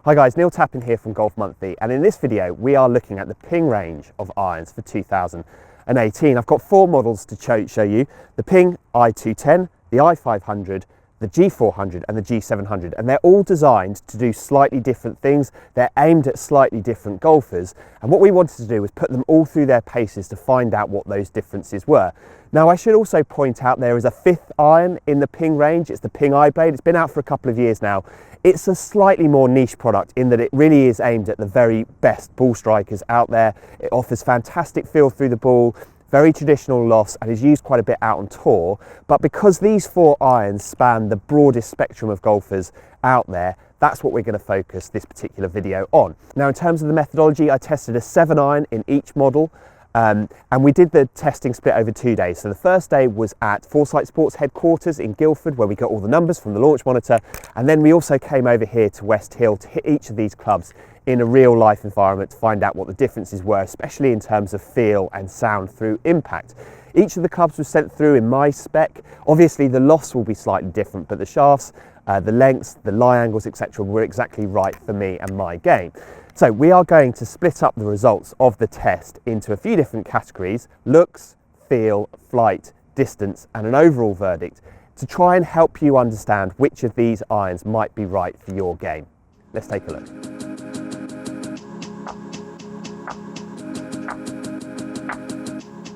Hi guys, Neil Tappin here from Golf Monthly, and in this video we are looking at the Ping range of irons for 2018. I've got four models to show you: the Ping i210, the i500, the G400 and the G700, and they're all designed to do slightly different things. They're aimed at slightly different golfers, and what we wanted to do was put them all through their paces to find out what those differences were. Now, I should also point out there is a fifth iron in the Ping range. It's the Ping iBlade. It's been out for a couple of years now. It's a slightly more niche product in that it really is aimed at the very best ball strikers out there. It offers fantastic feel through the ball, very traditional loss, and is used quite a bit out on tour. But because these four irons span the broadest spectrum of golfers out there, that's what we're going to focus this particular video on. Now, in terms of the methodology, I tested a 7-iron in each model. And we did the testing split over 2 days. So the first day was at Foresight Sports headquarters in Guildford, where we got all the numbers from the launch monitor. And then we also came over here to West Hill to hit each of these clubs in a real life environment to find out what the differences were, especially in terms of feel and sound through impact. Each of the clubs was sent through in my spec. Obviously the loss will be slightly different, but the shafts, the lengths, the lie angles, etc. were exactly right for me and my game. So we are going to split up the results of the test into a few different categories: looks, feel, flight, distance, and an overall verdict, to try and help you understand which of these irons might be right for your game. Let's take a look.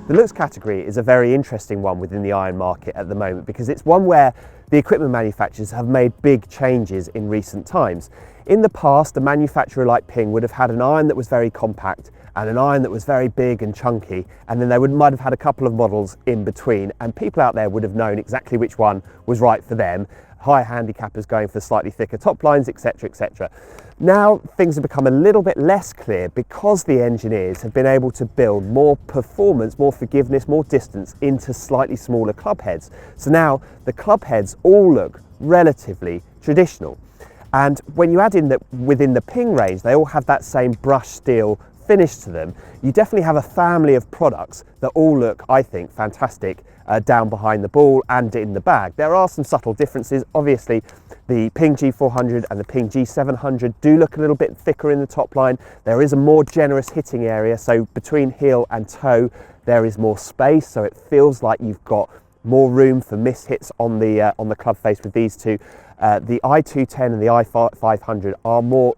The looks category is a very interesting one within the iron market at the moment, because it's one where the equipment manufacturers have made big changes in recent times. In the past, a manufacturer like Ping would have had an iron that was very compact and an iron that was very big and chunky, and then they might have had a couple of models in between, and people out there would have known exactly which one was right for them. Higher handicappers going for slightly thicker top lines, etc, etc. Now things have become a little bit less clear because the engineers have been able to build more performance, more forgiveness, more distance into slightly smaller club heads. So now the club heads all look relatively traditional. And when you add in that within the Ping range, they all have that same brushed steel finish to them, you definitely have a family of products that all look, I think, fantastic down behind the ball and in the bag. There are some subtle differences. Obviously, the Ping G400 and the Ping G700 do look a little bit thicker in the top line. There is a more generous hitting area, so between heel and toe there is more space, so it feels like you've got more room for miss hits on the club face with these two. The i210 and the i500 are more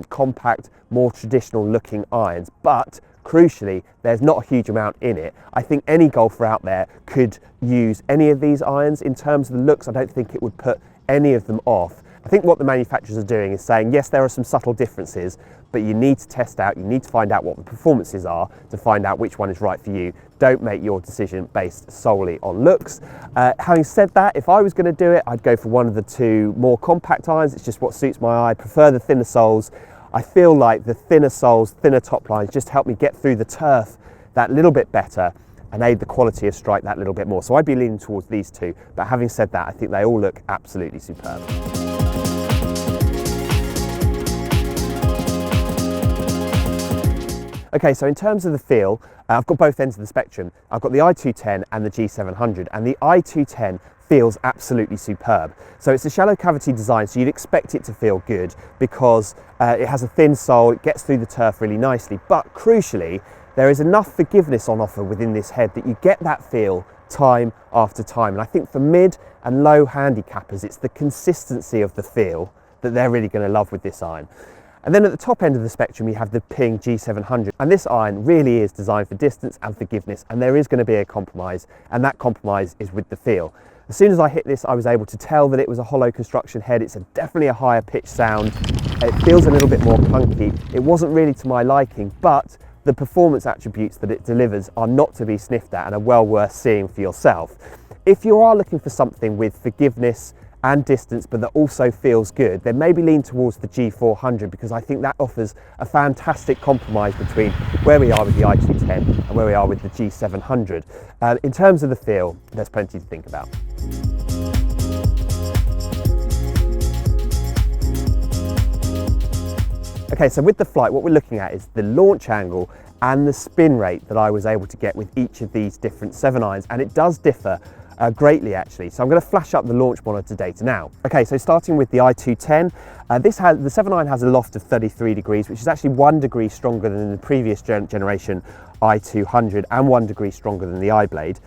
compact, more traditional looking irons, but crucially, there's not a huge amount in it. I think any golfer out there could use any of these irons. In terms of the looks, I don't think it would put any of them off. I think what the manufacturers are doing is saying, yes, there are some subtle differences, but you need to test out, you need to find out what the performances are to find out which one is right for you. Don't make your decision based solely on looks. Having said that, if I was going to do it, I'd go for one of the two more compact irons. It's just what suits my eye. I prefer the thinner soles. I feel like the thinner soles, thinner top lines just help me get through the turf that little bit better and aid the quality of strike that little bit more. So I'd be leaning towards these two. But having said that, I think they all look absolutely superb. Okay, so in terms of the feel, I've got both ends of the spectrum. I've got the i210 and the G700, and the i210 feels absolutely superb. So it's a shallow cavity design, so you'd expect it to feel good because it has a thin sole, it gets through the turf really nicely, but crucially, there is enough forgiveness on offer within this head that you get that feel time after time. And I think for mid and low handicappers, it's the consistency of the feel that they're really going to love with this iron. And then at the top end of the spectrum, you have the Ping G700. And this iron really is designed for distance and forgiveness, and there is going to be a compromise, and that compromise is with the feel. As soon as I hit this, I was able to tell that it was a hollow construction head. It's definitely a higher pitch sound. It feels a little bit more clunky. It wasn't really to my liking, but the performance attributes that it delivers are not to be sniffed at and are well worth seeing for yourself. If you are looking for something with forgiveness and distance, but that also feels good, then maybe lean towards the G400, because I think that offers a fantastic compromise between where we are with the i210 and where we are with the G700. In terms of the feel, there's plenty to think about. Okay, so with the flight, what we're looking at is the launch angle and the spin rate that I was able to get with each of these different 7-irons, and it does differ greatly actually. So I'm going to flash up the launch monitor data now. Okay, so starting with the i210, the 7.9 has a loft of 33 degrees, which is actually 1 degree stronger than the previous generation i200 and 1 degree stronger than the iBlade.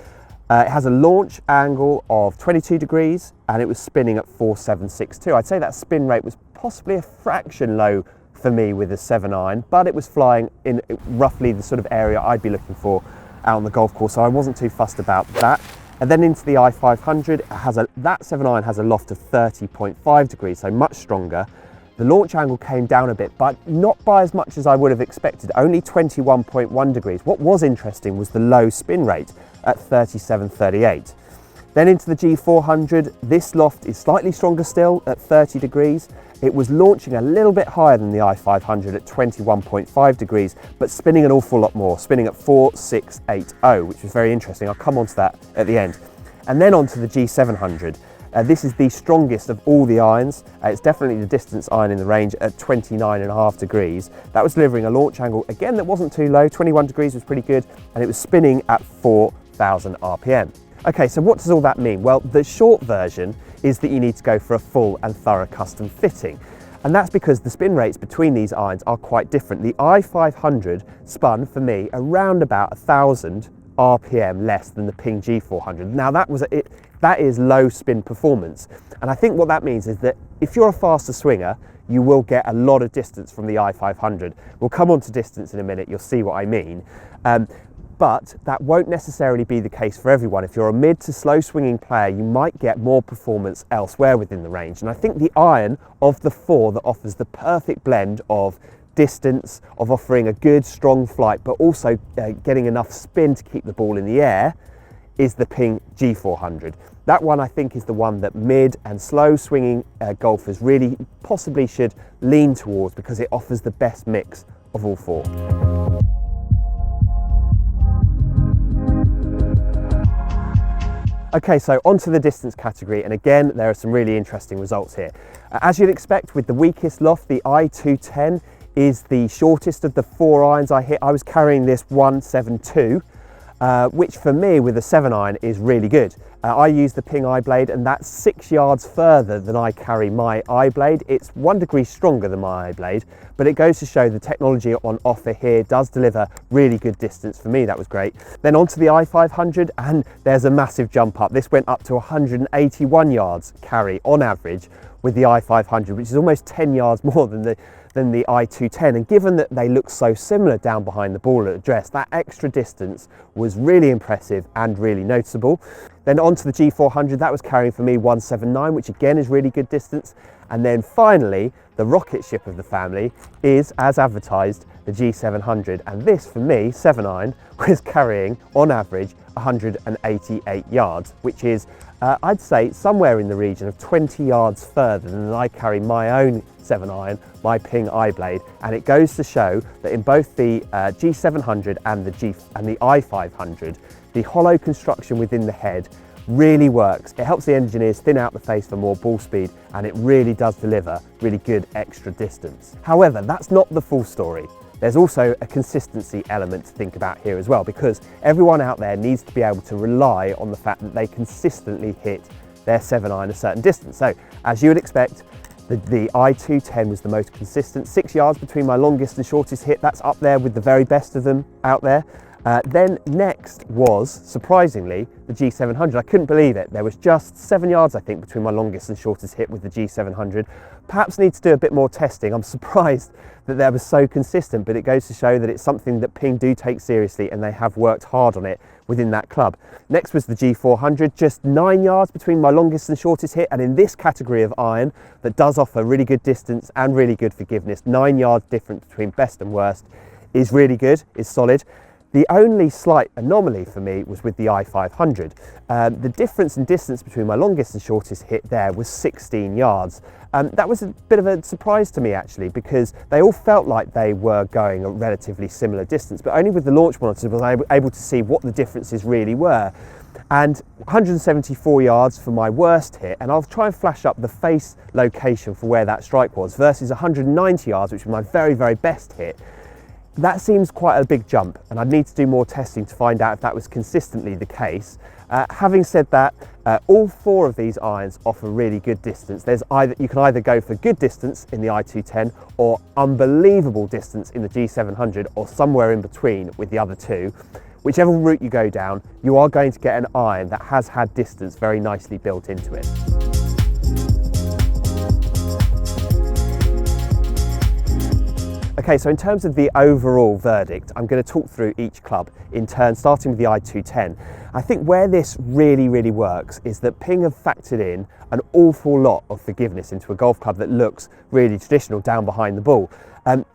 It has a launch angle of 22 degrees and it was spinning at 4762. I'd say that spin rate was possibly a fraction low for me with the 7.9, but it was flying in roughly the sort of area I'd be looking for out on the golf course, so I wasn't too fussed about that. And then into the i500, that 7.9 has a loft of 30.5 degrees, so much stronger. The launch angle came down a bit, but not by as much as I would have expected, only 21.1 degrees. What was interesting was the low spin rate at 37.38. Then into the G400, this loft is slightly stronger still at 30 degrees. It was launching a little bit higher than the i500 at 21.5 degrees, but spinning an awful lot more, spinning at 4680, which was very interesting. I'll come on to that at the end. And then onto the G700. This is the strongest of all the irons. It's definitely the distance iron in the range at 29.5 degrees. That was delivering a launch angle, again, that wasn't too low. 21 degrees was pretty good, and it was spinning at 4,000 RPM. Okay, so what does all that mean? Well, the short version is that you need to go for a full and thorough custom fitting. And that's because the spin rates between these irons are quite different. The i500 spun for me around about 1,000 RPM less than the Ping G400. Now that is low spin performance. And I think what that means is that if you're a faster swinger, you will get a lot of distance from the i500. We'll come on to distance in a minute, you'll see what I mean. But that won't necessarily be the case for everyone. If you're a mid to slow swinging player, you might get more performance elsewhere within the range. And I think the iron of the four that offers the perfect blend of distance, of offering a good strong flight, but also getting enough spin to keep the ball in the air, is the Ping G400. That one I think is the one that mid and slow swinging golfers really possibly should lean towards, because it offers the best mix of all four. Okay, so onto the distance category, and again there are some really interesting results here. As you'd expect with the weakest loft, the i210 is the shortest of the four irons I hit. I was carrying this 172, which for me with a 7-iron is really good. I use the Ping iBlade, and that's 6 yards further than I carry my iBlade. It's 1 degree stronger than my iBlade, but it goes to show the technology on offer here does deliver really good distance. For me, that was great. Then onto the i500, and there's a massive jump up. This went up to 181 yards carry on average with the i500, which is almost 10 yards more than the i210. And given that they look so similar down behind the ball at address, that extra distance was really impressive and really noticeable. Then onto the G400, that was carrying for me 179, which again is really good distance. And then finally, the rocket ship of the family is, as advertised, the G700. And this, for me, 7-iron, was carrying, on average, 188 yards, which is, I'd say, somewhere in the region of 20 yards further than I carry my own 7-iron, my Ping iBlade. And it goes to show that in both the G700 and the i500, the hollow construction within the head really works. It helps the engineers thin out the face for more ball speed, and it really does deliver really good extra distance. However, that's not the full story. There's also a consistency element to think about here as well, because everyone out there needs to be able to rely on the fact that they consistently hit their 7-iron a certain distance. So as you would expect, the i210 was the most consistent, 6 yards between my longest and shortest hit. That's up there with the very best of them out there. Then next was, surprisingly, the G700. I couldn't believe it. There was just 7 yards, I think, between my longest and shortest hit with the G700. Perhaps need to do a bit more testing. I'm surprised that that was so consistent, but it goes to show that it's something that Ping do take seriously, and they have worked hard on it within that club. Next was the G400, just 9 yards between my longest and shortest hit, and in this category of iron that does offer really good distance and really good forgiveness, 9 yards difference between best and worst is really good, is solid. The only slight anomaly for me was with the i500. The difference in distance between my longest and shortest hit there was 16 yards. That was a bit of a surprise to me actually, because they all felt like they were going a relatively similar distance, but only with the launch monitor was I able to see what the differences really were. And 174 yards for my worst hit, and I'll try and flash up the face location for where that strike was, versus 190 yards, which was my very, very best hit. That seems quite a big jump, and I'd need to do more testing to find out if that was consistently the case. Having said that, all 4 of these irons offer really good distance. You can either go for good distance in the i210 or unbelievable distance in the G700, or somewhere in between with the other 2. Whichever route you go down, you are going to get an iron that has had distance very nicely built into it. Okay, so in terms of the overall verdict, I'm going to talk through each club in turn, starting with the i210. I think where this really works is that Ping have factored in an awful lot of forgiveness into a golf club that looks really traditional down behind the ball.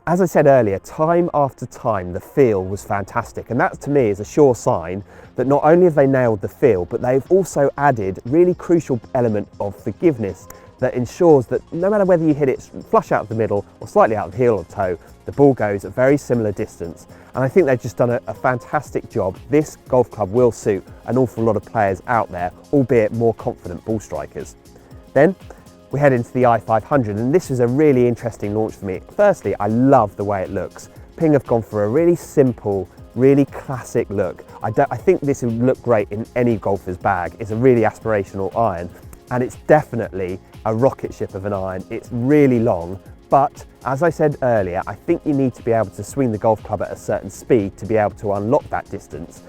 As I said earlier, time after time, the feel was fantastic. And that to me is a sure sign that not only have they nailed the feel, but they've also added really crucial element of forgiveness that ensures that no matter whether you hit it flush out of the middle or slightly out of the heel or toe, the ball goes a very similar distance. And I think they've just done a fantastic job. This golf club will suit an awful lot of players out there, albeit more confident ball strikers. Then we head into the i500, and this was a really interesting launch for me. Firstly, I love the way it looks. Ping have gone for a really simple, really classic look. I think this would look great in any golfer's bag. It's a really aspirational iron, and it's definitely a rocket ship of an iron. It's really long, but as I said earlier, I think you need to be able to swing the golf club at a certain speed to be able to unlock that distance.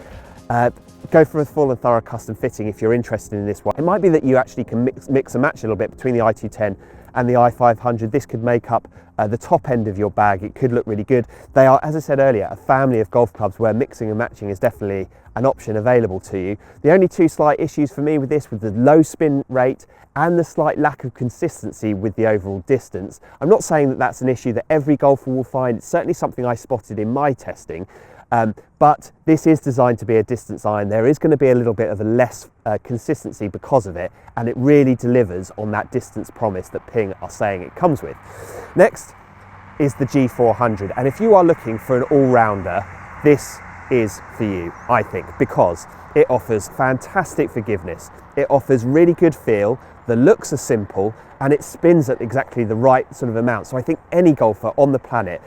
Go for a full and thorough custom fitting if you're interested in this one. It might be that you actually can mix and match a little bit between the i210 and the i500. This could make up the top end of your bag. It could look really good. They are, as I said earlier, a family of golf clubs where mixing and matching is definitely an option available to you. The only 2 slight issues for me with this were the low spin rate and the slight lack of consistency with the overall distance. I'm not saying that that's an issue that every golfer will find. It's certainly something I spotted in my testing. But this is designed to be a distance iron. There is going to be a little bit of a less consistency because of it, and it really delivers on that distance promise that Ping are saying it comes with. Next is the G400, and if you are looking for an all-rounder, this is for you, I think, because it offers fantastic forgiveness. It offers really good feel, the looks are simple, and it spins at exactly the right sort of amount. So I think any golfer on the planet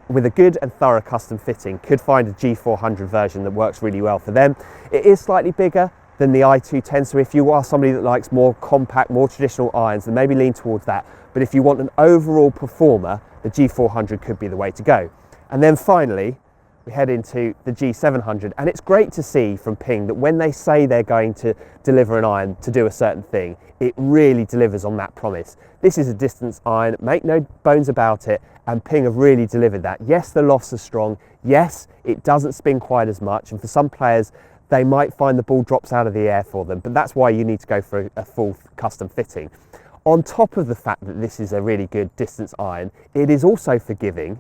with a good and thorough custom fitting could find a G400 version that works really well for them. It is slightly bigger than the i210, so if you are somebody that likes more compact, more traditional irons, then maybe lean towards that. But if you want an overall performer, the G400 could be the way to go. And then finally, we head into the G700, and it's great to see from Ping that when they say they're going to deliver an iron to do a certain thing, it really delivers on that promise. This is a distance iron, make no bones about it, and Ping have really delivered that. Yes, the lofts are strong. Yes, it doesn't spin quite as much, and for some players, they might find the ball drops out of the air for them, but that's why you need to go for a full custom fitting. On top of the fact that this is a really good distance iron, it is also forgiving,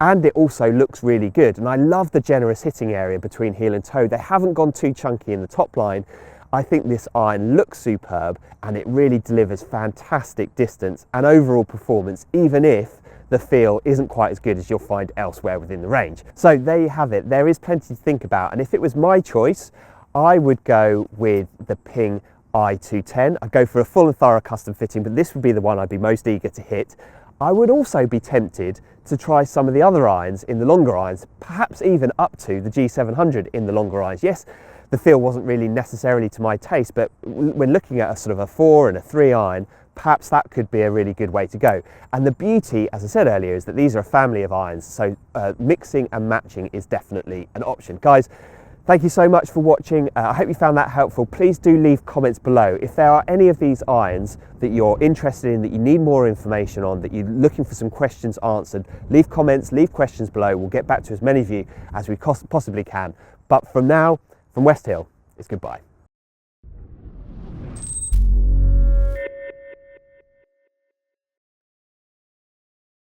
and it also looks really good. And I love the generous hitting area between heel and toe. They haven't gone too chunky in the top line. I think this iron looks superb, and it really delivers fantastic distance and overall performance, even if the feel isn't quite as good as you'll find elsewhere within the range. So there you have it. There is plenty to think about. And if it was my choice, I would go with the Ping i210. I'd go for a full and thorough custom fitting, but this would be the one I'd be most eager to hit. I would also be tempted to try some of the other irons in the longer irons, perhaps even up to the G700 in the longer irons. Yes, the feel wasn't really necessarily to my taste, but when looking at a sort of a 4 and a 3 iron, perhaps that could be a really good way to go. And the beauty, as I said earlier, is that these are a family of irons, so mixing and matching is definitely an option. Guys, thank you so much for watching. I hope you found that helpful. Please do leave comments below. If there are any of these irons that you're interested in, that you need more information on, that you're looking for some questions answered, leave comments, leave questions below. We'll get back to as many of you as we possibly can. But from now, from West Hill, it's goodbye.